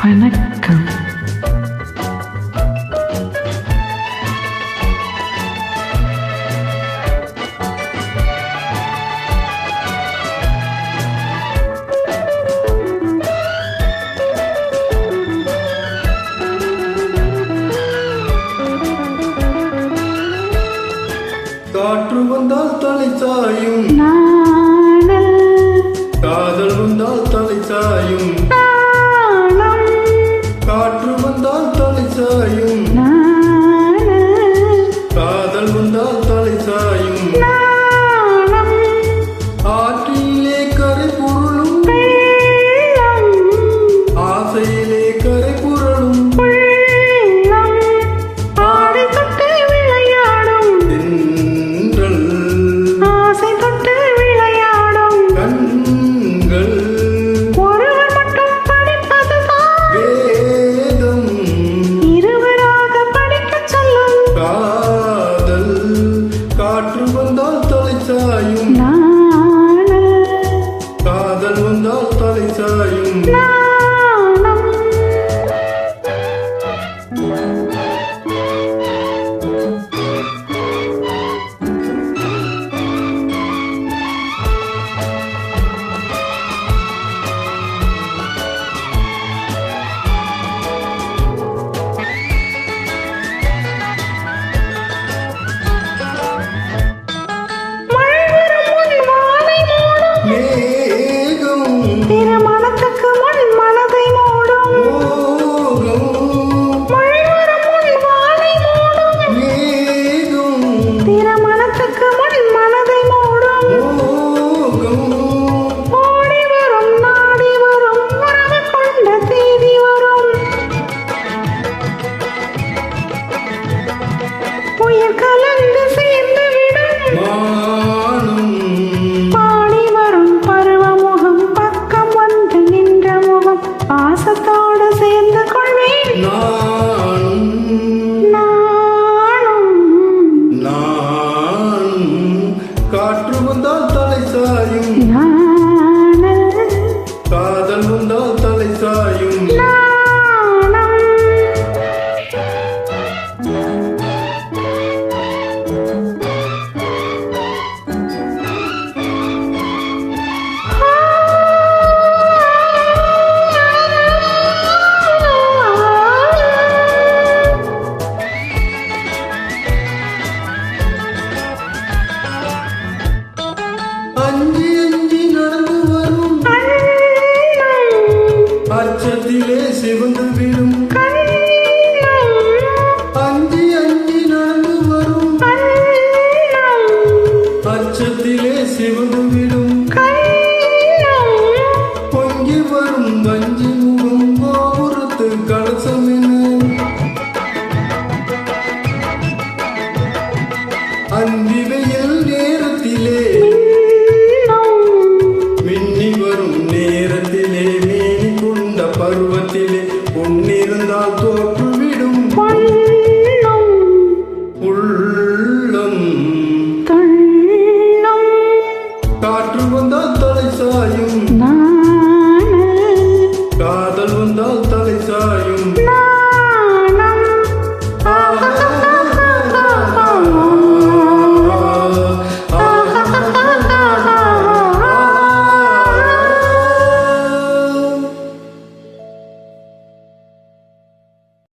வணக்கம். காற்று வந்தால் தலை சாயும், காதல் வந்தால் தலை சாயும். காற்று வந்தால் தலை சாயும், காதல் வந்தால் தலை சாயும். ஆற்றிலே கரை புரளும், ஆசையிலே கரை புரளும். காற்று வந்தால் தலை சாயும், காதல் வந்தால் தலை சாயும். திருமணத்துக்கு முன் மனதை மூடும், திருமணத்துக்கு முன் மனதை மூடும். ஓடி வரும் நாடி வரும் உறவு கொண்ட தேதி வரும். உயிர் கலந்து சேர்ந்து விடும். பாசத்தோடு சேர்ந்து கொள்வேன் நானும். காற்று வந்தால் தலை சாயும், காதல் வந்தால் தலை சாயும். அஞ்சி அஞ்சி நடந்து வரும், அச்சத்திலே சிவந்து விடும். அஞ்சி அஞ்சி நடந்து வரும், அச்சத்திலே சிவந்து விடும். பொங்கி வரும் வஞ்சி முகம் கோபுரத்து கலசம் என. அந்தி வெயில் நேரத்திலே மின்னி வரும் நேரத்திலே மீன் கொண்ட பருவத்திலே பொன்னிருந்தால்